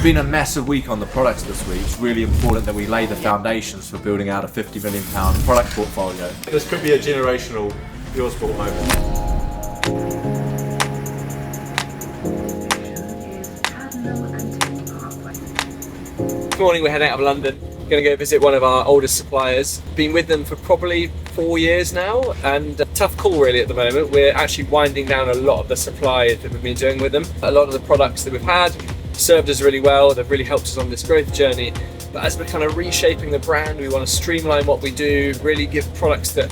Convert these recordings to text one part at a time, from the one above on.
It's been a massive week on the products this week. It's really important that we lay the foundations for building out a £50 million product portfolio. This could be a generational Puresport moment. This morning we're heading out of London. Going to go visit one of our oldest suppliers. Been with them for probably 4 years now, and a tough call really at the moment. We're actually winding down a lot of the supply that we've been doing with them. A lot of the products that we've had served us really well. They've really helped us on this growth journey. But as we're kind of reshaping the brand, we want to streamline what we do, really give products that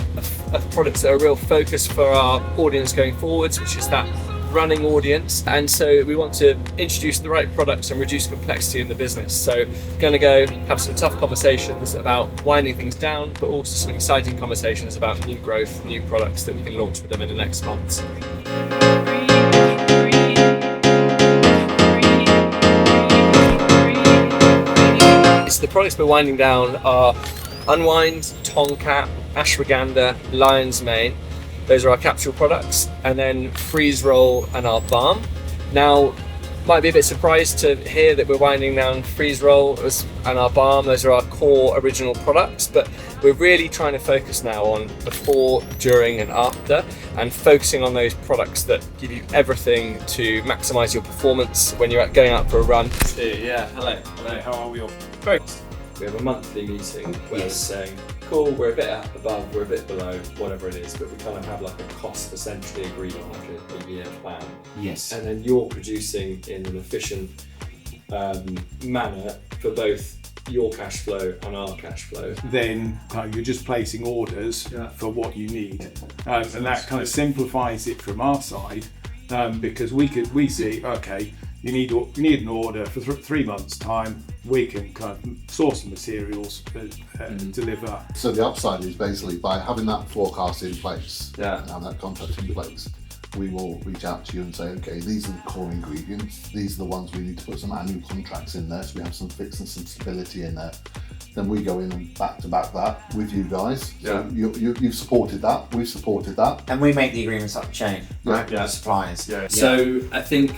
are a real focus for our audience going forwards, which is that running audience. And so we want to introduce the right products and reduce complexity in the business. So going to go have some tough conversations about winding things down, but also some exciting conversations about new growth, new products that we can launch with them in the next months. The products we're winding down are Unwind, Tomcat, Ashwagandha, Lion's Mane. Those are our capsule products, and then Freeze Roll and our balm. Now, might be a bit surprised to hear that we're winding down Freeze Roll and our balm. Those are our core original products, but we're really trying to focus now on before, during and after, and focusing on those products that give you everything to maximize your performance when you're going out for a run. Yeah, hello. Hello, how are we all? Great. We have a monthly meeting where we're saying, cool, we're a bit up above, we're a bit below, whatever it is, but we kind of have like a cost essentially agreed on, like a year plan. Yes. And then you're producing in an efficient manner for both your cash flow and our cash flow. Then you're just placing orders for what you need, and that kind of simplifies it from our side, because we see, okay, you need an order for 3 months' time. We can kind of source the materials and deliver. So the upside is basically by having that forecast in place and that contract in place, we will reach out to you and say, okay, these are the core ingredients. These are the ones we need to put some annual contracts in there, so we have some fix and some stability in there. Then we go in and back to back that with you guys. So you've supported that, we've supported that. And we make the agreements up the chain, right? Yeah. The suppliers. Yeah. So I think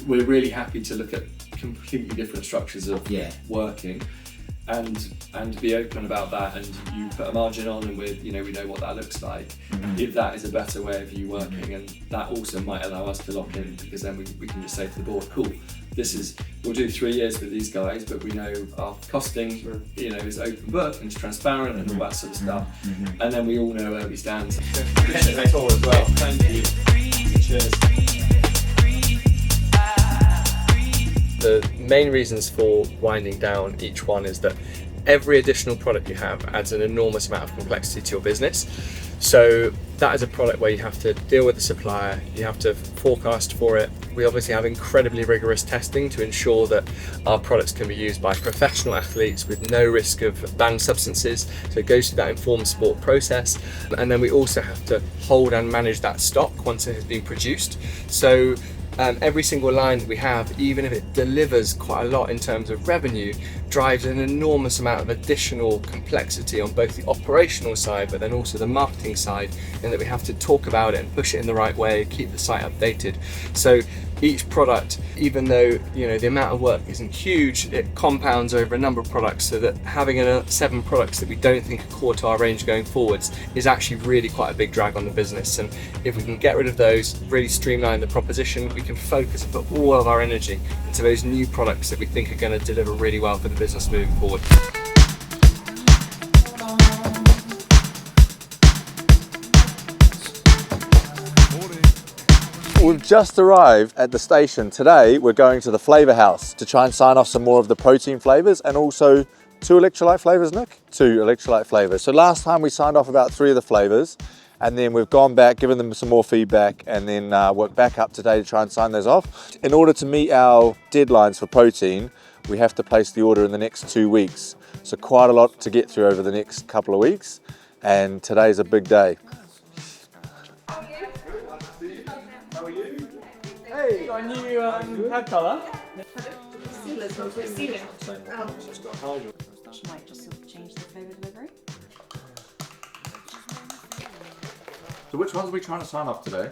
we're really happy to look at completely different structures of working and be open about that, and you put a margin on and we know what that looks like. If that is a better way of you working, and that also might allow us to lock in, because then we can just say to the board, cool, we'll do 3 years with these guys, but we know our costing is open book and it's transparent and all that sort of stuff, and then we all know where we stand. Appreciate the call as well. Thank you. Cheers. The main reasons for winding down each one is that every additional product you have adds an enormous amount of complexity to your business. So that is a product where you have to deal with the supplier, you have to forecast for it. We obviously have incredibly rigorous testing to ensure that our products can be used by professional athletes with no risk of banned substances. So it goes through that informed sport process. And then we also have to hold and manage that stock once it has been produced. So every single line that we have, even if it delivers quite a lot in terms of revenue, drives an enormous amount of additional complexity on both the operational side, but then also the marketing side, in that we have to talk about it and push it in the right way, keep the site updated. So each product, even though the amount of work isn't huge, it compounds over a number of products, so that having 7 products that we don't think are core to our range going forwards is actually really quite a big drag on the business. And if we can get rid of those, really streamline the proposition, we can focus and put all of our energy into those new products that we think are going to deliver really well for the business moving forward. We've just arrived at the station. Today we're going to the flavour house to try and sign off some more of the protein flavours, and also 2 electrolyte flavours, Nick? 2 electrolyte flavours. So last time we signed off about 3 of the flavours, and then we've gone back, given them some more feedback, and then worked back up today to try and sign those off. In order to meet our deadlines for protein, we have to place the order in the next 2 weeks. So quite a lot to get through over the next couple of weeks, and today's a big day. Hey, got a new hair colour. She might just have changed the flavour delivery. So which ones are we trying to sign off today?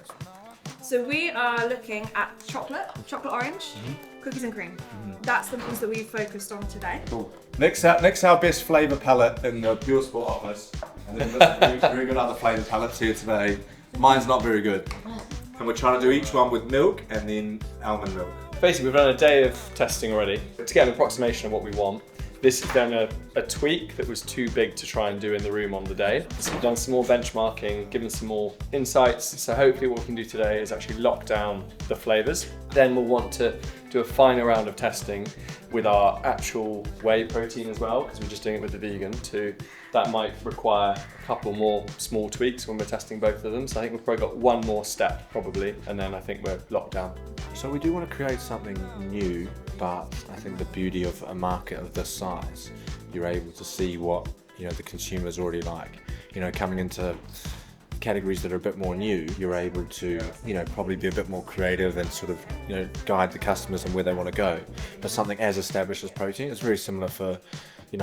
So So we are looking at chocolate orange, cookies and cream. That's the ones that we've focused on today. Cool. Next our best flavour palette in the Puresport office. And then there's very good other flavour palettes here today. Mine's not very good. And we're trying to do each one with milk and then almond milk. Basically, we've done a day of testing already to get an approximation of what we want. This is then a tweak that was too big to try and do in the room on the day. So we've done some more benchmarking, given some more insights. So hopefully what we can do today is actually lock down the flavours. Then we'll want to do a final round of testing with our actual whey protein as well, because we're just doing it with the vegan too. That might require a couple more small tweaks when we're testing both of them. So I think we've probably got one more step probably, and then I think we're locked down. So we do want to create something new, but I think the beauty of a market of this size, you're able to see what the consumers already like. Coming into categories that are a bit more new, you're able to probably be a bit more creative and sort of guide the customers on where they want to go. But something as established as protein, it's very similar for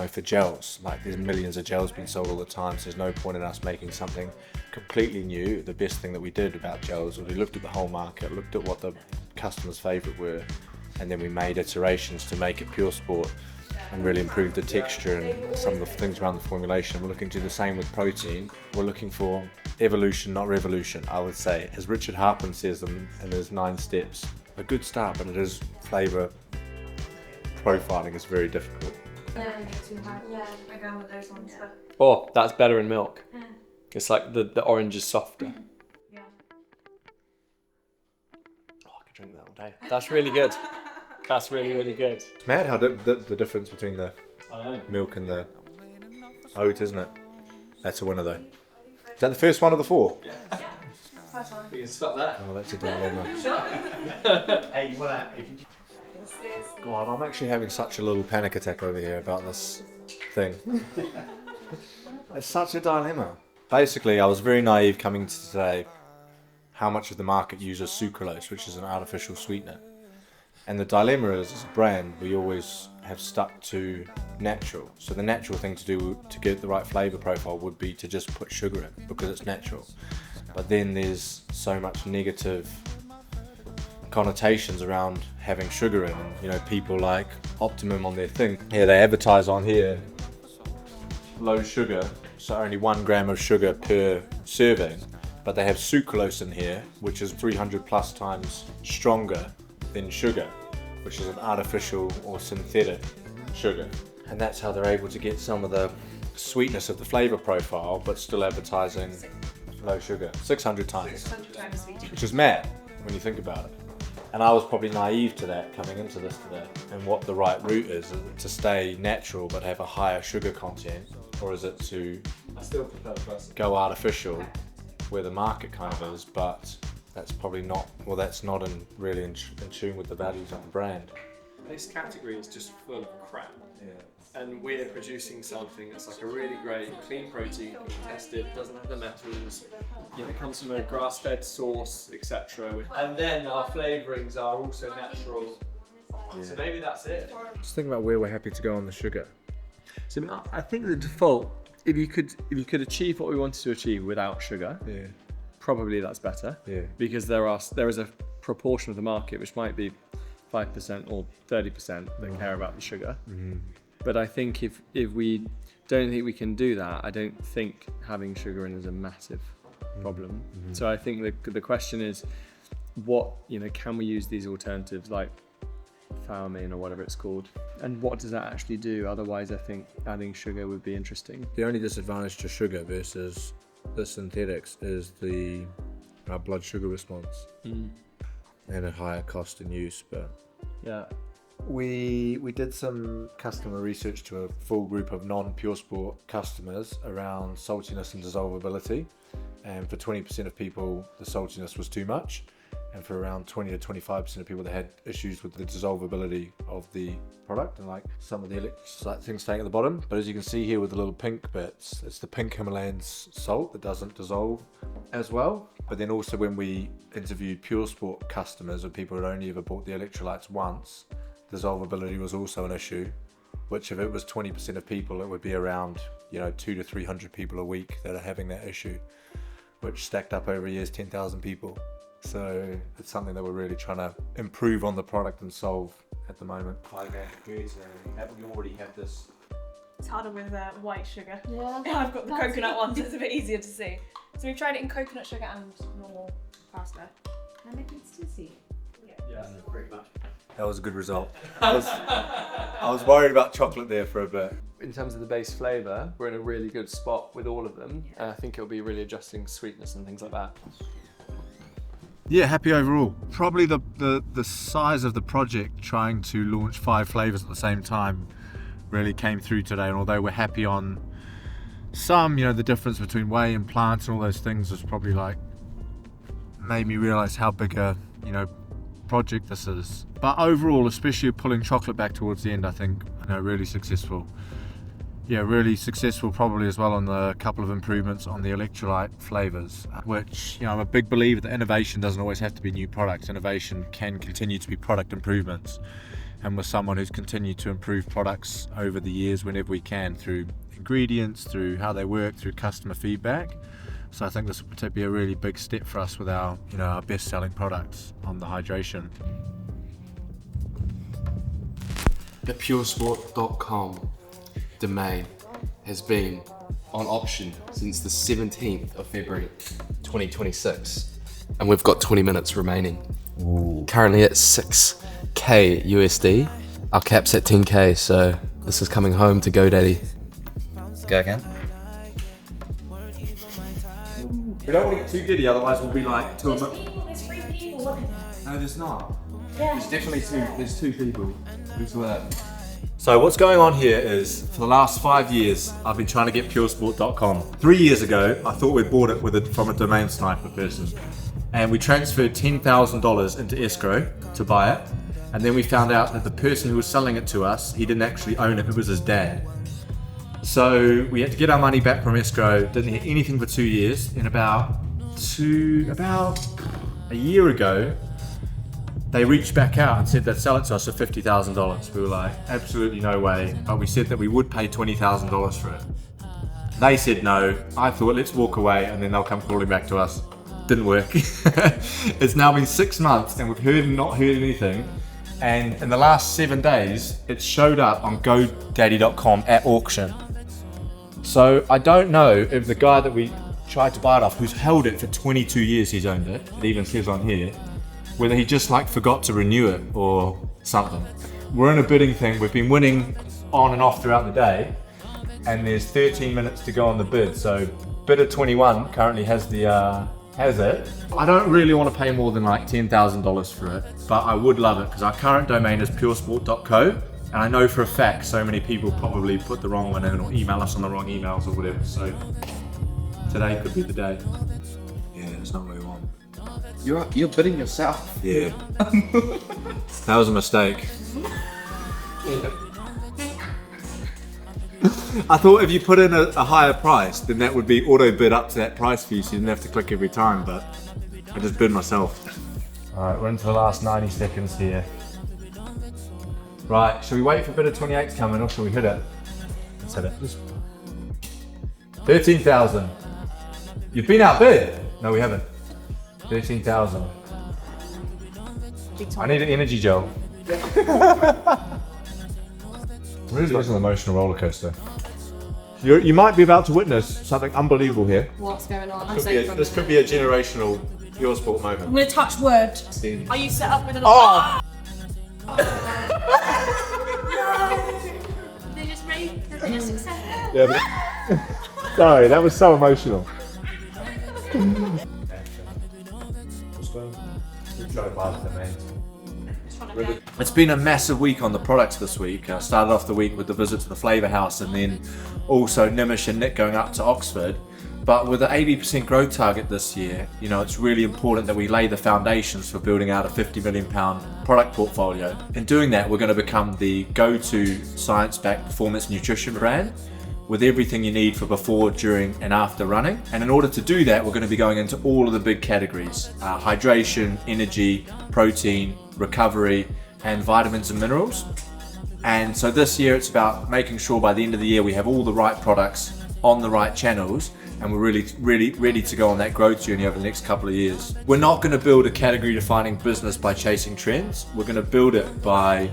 for gels. Like there's millions of gels being sold all the time, so there's no point in us making something completely new. The best thing that we did about gels was we looked at the whole market, looked at what the customers' favourite were, and then we made iterations to make it Puresport and really improve the texture and some of the things around the formulation. We're looking to do the same with protein. We're looking for evolution, not revolution, I would say. As Richard Harpin says, and there's 9 steps. A good start, but it is flavour profiling is very difficult. Yeah, I go with those ones. But... Oh, that's better in milk. It's like the orange is softer. Yeah. Oh, I could drink that all day. That's really good. That's really, really good. It's mad how the difference between the milk and the oat, isn't it? That's a winner though. Is that the first one of the 4? Yeah. First one. We can stop that. Oh, that's a dilemma. Hey, what? God, I'm actually having such a little panic attack over here about this thing. It's such a dilemma. Basically, I was very naive coming to today how much of the market uses sucralose, which is an artificial sweetener. And the dilemma is, as a brand, we always have stuck to natural. So the natural thing to do to get the right flavour profile would be to just put sugar in, because it's natural. But then there's so much negative connotations around having sugar in, and people like Optimum on their thing. Yeah, they advertise on here, low sugar, so only 1 gram of sugar per serving, but they have sucralose in here, which is 300 plus times stronger than sugar, which is an artificial or synthetic sugar. And that's how they're able to get some of the sweetness of the flavour profile, but still advertising low sugar, 600 times, 600 times sweeter. which is mad when you think about it. And I was probably naive to that coming into this today, and what the right route is it to stay natural but have a higher sugar content, or is it to I still prefer the first. go artificial where the market kind of is, but that's probably not, well, that's not really in tune with the values of the brand. This category is just full of crap. And we're producing something that's like a really great clean protein, tested, doesn't have the metals, it comes from a grass-fed source, etc. And then our flavourings are also natural. So maybe that's it. Just think about where we're happy to go on the sugar. So I think the default, if you could achieve what we wanted to achieve without sugar, probably that's better. Because there is a proportion of the market which might be 5% or 30% that care about the sugar. But I think if we don't think we can do that, I don't think having sugar in is a massive problem. So I think the question is, what can we use these alternatives like Pharmine or whatever it's called, and what does that actually do? Otherwise, I think adding sugar would be interesting. The only disadvantage to sugar versus the synthetics is the blood sugar response and a higher cost in use. But Yeah. we did some customer research to a full group of non-Puresport customers around saltiness and dissolvability, and for 20% of people the saltiness was too much, and for around 20 to 25% of people that had issues with the dissolvability of the product and like some of the electrolyte things staying at the bottom. But as you can see here with the little pink bits, it's the pink Himalayan salt that doesn't dissolve as well. But then also when we interviewed Puresport customers or people who had only ever bought the electrolytes once, dissolvability was also an issue, which if it was 20% of people, it would be around 200 to 300 people a week that are having that issue, which stacked up over a year's 10,000 people. So it's something that we're really trying to improve on the product and solve at the moment. You already have this. It's harder with white sugar. Yeah. I've got the coconut one, so it's a bit easier to see. So we've tried it in coconut sugar and normal pasta. And make it sticky. Yeah, pretty much. That was a good result. I was worried about chocolate there for a bit. In terms of the base flavour, we're in a really good spot with all of them. And I think it'll be really adjusting sweetness and things like that. Yeah, happy overall. Probably the size of the project, trying to launch 5 flavours at the same time, really came through today. And although we're happy on some, the difference between whey and plants and all those things was probably made me realise how big a, project this is. But overall, especially pulling chocolate back towards the end, I think, really successful. Yeah, really successful probably as well on the couple of improvements on the electrolyte flavours, which, I'm a big believer that innovation doesn't always have to be new products. Innovation can continue to be product improvements. And we're someone who's continued to improve products over the years whenever we can, through ingredients, through how they work, through customer feedback. So I think this will be a really big step for us with our, our best-selling products on the hydration. The Puresport.com domain has been on option since the 17th of February 2026, and we've got 20 minutes remaining. Ooh. Currently at 6k USD. Our cap's at 10k, so this is coming home to GoDaddy. Go again. We don't want to get too giddy, otherwise we'll be two of them. There's 3 people. No, there's not. Yeah. There's definitely there's 2 people. Who's that? So what's going on here is, for the last 5 years, I've been trying to get Puresport.com. 3 years ago, I thought we bought it from a domain sniper person. And we transferred $10,000 into escrow to buy it. And then we found out that the person who was selling it to us, he didn't actually own it, it was his dad. So we had to get our money back from escrow, didn't get anything for 2 years. And about a year ago, they reached back out and said they'd sell it to us for $50,000. We were like, absolutely no way. But we said that we would pay $20,000 for it. They said no. I thought, let's walk away and then they'll come crawling back to us. Didn't work. It's now been 6 months and we've not heard anything. And in the last 7 days, it showed up on GoDaddy.com at auction. So I don't know if the guy that we tried to buy it off, who's held it for 22 years, he's owned it, it even says on here, whether he just forgot to renew it or something. We're in a bidding thing, we've been winning on and off throughout the day, and there's 13 minutes to go on the bid. So bidder 21 currently has it. I don't really want to pay more than $10,000 for it, but I would love it because our current domain is puresport.co. And I know for a fact so many people probably put the wrong one in or email us on the wrong emails or whatever. So today could be the day. Yeah, it's not what we want. You're bidding yourself. Yeah. That was a mistake. I thought if you put in a higher price, then that would be auto bid up to that price for you, so you didn't have to click every time, but I just bid myself. Alright, we're into the last 90 seconds here. Right, shall we wait for bidder 28 to come in or shall we hit it? Let's hit it. 13,000. You've been outbid. No, we haven't. 13,000. I need an energy gel. Really like an emotional roller coaster. You might be about to witness something unbelievable here. What's going on? This could be a generational Puresport moment. I'm gonna touch wood. Are you set up with an? Oh! They just made a success. Yeah, sorry, that was so emotional. It's been a massive week on the products this week. I started off the week with the visit to the Flavour House and then also Nimish and Nick going up to Oxford. But with an 80% growth target this year, it's really important that we lay the foundations for building out a £50 million product portfolio. In doing that, we're going to become the go-to science-backed performance nutrition brand with everything you need for before, during and after running. And in order to do that, we're going to be going into all of the big categories: hydration, energy, protein, recovery, and vitamins and minerals. And so this year it's about making sure by the end of the year we have all the right products on the right channels and we're really ready to go on that growth journey over the next couple of years. We're not going to build a category defining business by chasing trends. We're going to build it by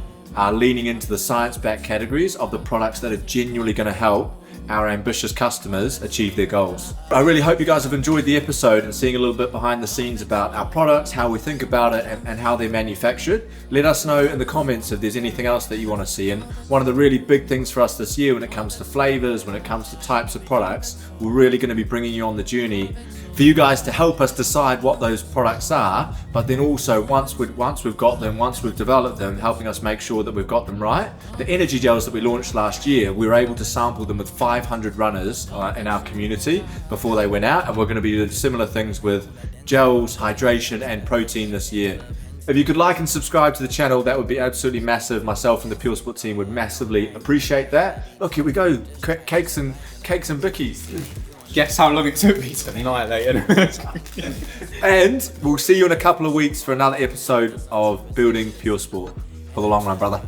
leaning into the science-backed categories of the products that are genuinely going to help our ambitious customers achieve their goals. I really hope you guys have enjoyed the episode and seeing a little bit behind the scenes about our products, how we think about it, and how they're manufactured. Let us know in the comments if there's anything else that you want to see. And one of the really big things for us this year when it comes to flavors, when it comes to types of products, we're really going to be bringing you on the journey for you guys to help us decide what those products are, but then also once we've got them, once we've developed them, helping us make sure that we've got them right. The energy gels that we launched last year, we were able to sample them with 500 runners in our community before they went out, and we're going to be doing similar things with gels, hydration and protein this year. If you could like and subscribe to the channel, that would be absolutely massive. Myself and the Puresport team would massively appreciate that. Look, here we go, cakes and bickies. Guess how long it took me to annihilate it. And we'll see you in a couple of weeks for another episode of Building Puresport. For the long run, brother.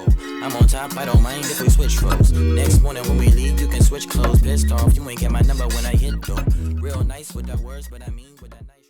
I'm on top, I don't mind if we switch roles. Next morning when we leave, you can switch clothes. Pissed off, you ain't get my number when I hit though. Real nice with the words, but I mean with that night.